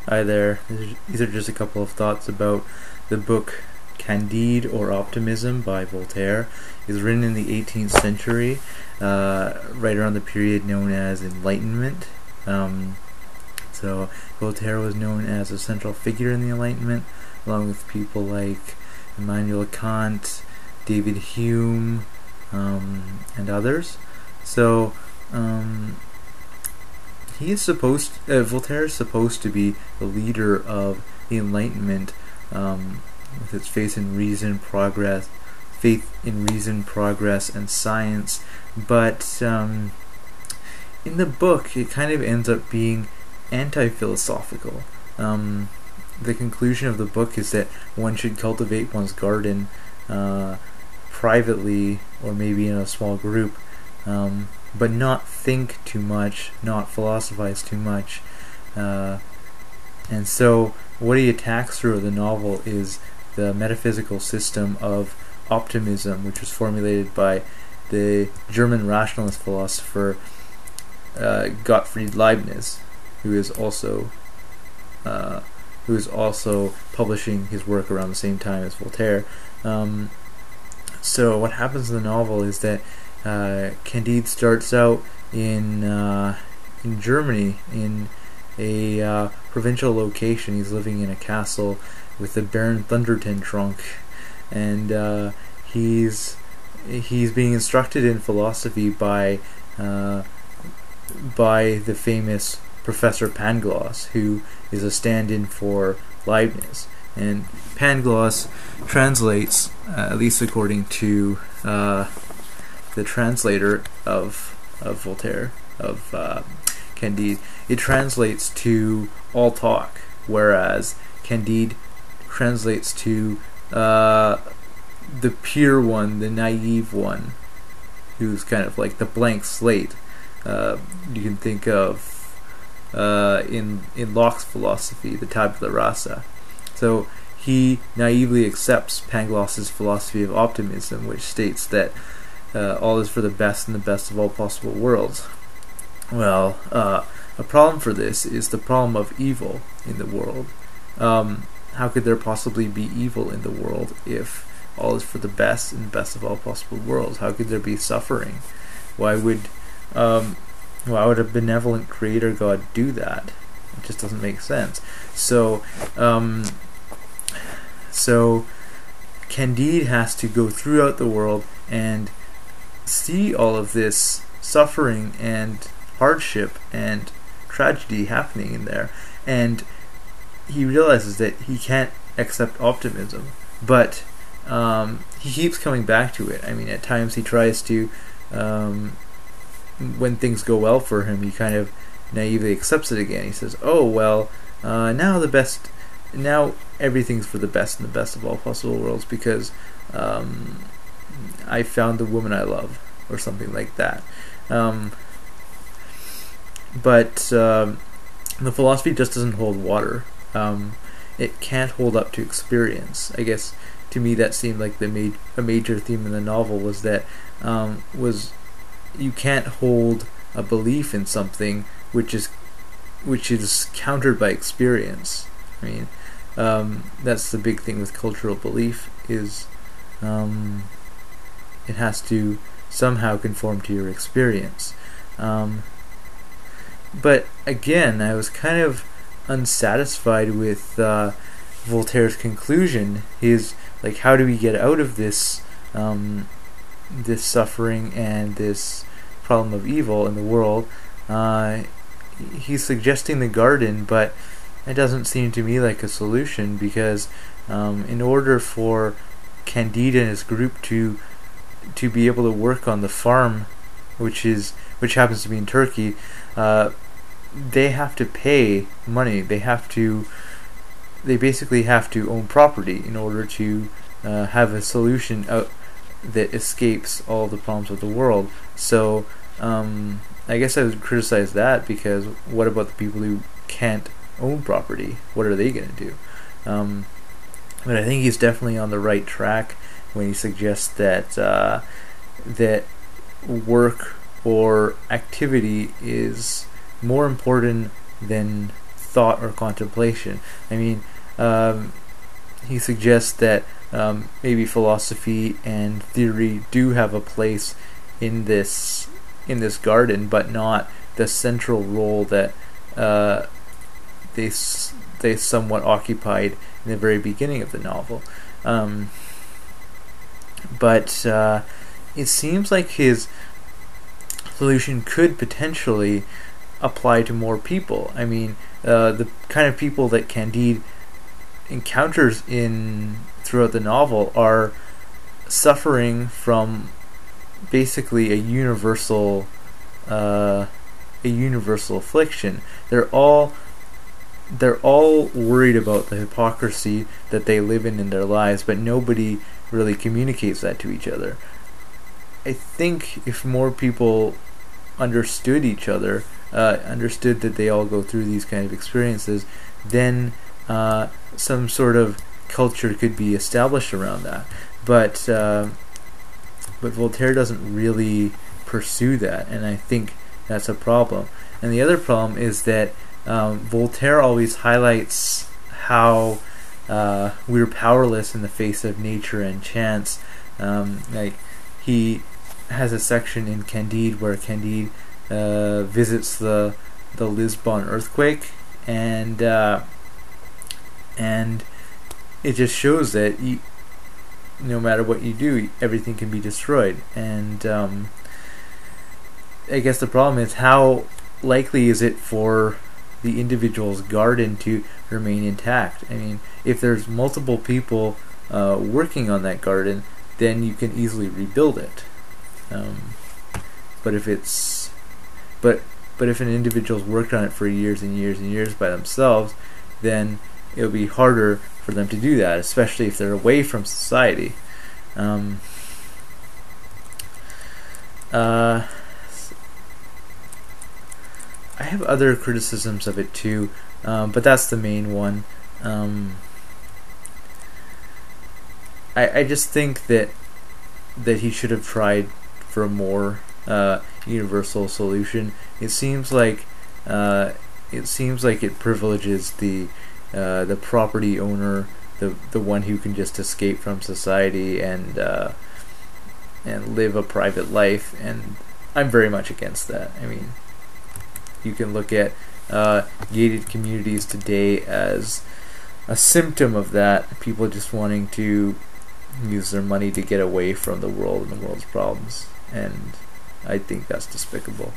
Hi there. These are just a couple of thoughts about the book Candide or Optimism by Voltaire. It was written in the 18th century, right around the period known as Enlightenment. So Voltaire was known as a central figure in the Enlightenment, along with people like Immanuel Kant, David Hume, and others. So Voltaire is supposed to be the leader of the Enlightenment, with its faith in reason, progress, and science. But in the book, it kind of ends up being anti-philosophical. The conclusion of the book is that one should cultivate one's garden privately, or maybe in a small group, but not think too much, not philosophize too much. And so what he attacks through the novel is the metaphysical system of optimism, which was formulated by the German rationalist philosopher Gottfried Leibniz, who is also publishing his work around the same time as Voltaire. So what happens in the novel is that Candide starts out in Germany, in a provincial location. He's living in a castle with the Baron Thundertentronckh, and he's being instructed in philosophy by the famous Professor Pangloss, who is a stand-in for Leibniz. And Pangloss translates, at least according to the translator of Voltaire, of Candide, it translates to all talk, whereas Candide translates to the pure one, the naive one, who's kind of like the blank slate. You can think of in Locke's philosophy, the tabula rasa. So he naively accepts Pangloss's philosophy of optimism, which states that all is for the best and the best of all possible worlds. Well, a problem for this is the problem of evil in the world. How could there possibly be evil in the world if all is for the best and best of all possible worlds? How could there be suffering? Why would a benevolent creator God do that? It just doesn't make sense. So Candide has to go throughout the world and see all of this suffering and hardship and tragedy happening in there, and he realizes that he can't accept optimism, but he keeps coming back to it. I mean, at times he tries to, when things go well for him, he kind of naively accepts it again. He says, oh well, now everything's for the best and the best of all possible worlds, because I found the woman I love, or something like that. But the philosophy just doesn't hold water. It can't hold up to experience. I guess to me that seemed like a major theme in the novel was that you can't hold a belief in something which is countered by experience. I mean, that's the big thing with cultural belief, is it has to somehow conform to your experience. But again, I was kind of unsatisfied with Voltaire's conclusion. He's like, how do we get out of this this suffering and this problem of evil in the world? He's suggesting the garden, but it doesn't seem to me like a solution, because in order for Candide and his group to be able to work on the farm, which happens to be in Turkey, they have to pay money. They basically have to own property in order to have a solution that escapes all the problems of the world. So I guess I would criticize that, because what about the people who can't own property? What are they going to do? But I think he's definitely on the right track when he suggests that that work or activity is more important than thought or contemplation. I mean, he suggests that maybe philosophy and theory do have a place in this garden, but not the central role that they somewhat occupied in the very beginning of the novel. But it seems like his solution could potentially apply to more people. I mean, the kind of people that Candide encounters throughout the novel are suffering from basically a universal affliction. They're all worried about the hypocrisy that they live in their lives, but nobody really communicates that to each other. I think if more people understood each other, understood that they all go through these kind of experiences, then some sort of culture could be established around that. But Voltaire doesn't really pursue that, and I think that's a problem. And the other problem is that Voltaire always highlights how we're powerless in the face of nature and chance. Like, he has a section in Candide where Candide visits the Lisbon earthquake, and it just shows that no matter what you do, everything can be destroyed. And I guess the problem is, how likely is it for the individual's garden to remain intact? I mean, if there's multiple people working on that garden, then you can easily rebuild it. But if if an individual's worked on it for years and years and years by themselves, then it'll be harder for them to do that, especially if they're away from society. I have other criticisms of it too, but that's the main one. I just think that he should have tried for a more universal solution. It seems like it privileges the property owner, the one who can just escape from society and live a private life, and I'm very much against that. I mean, you can look at gated communities today as a symptom of that. People just wanting to use their money to get away from the world and the world's problems, and I think that's despicable.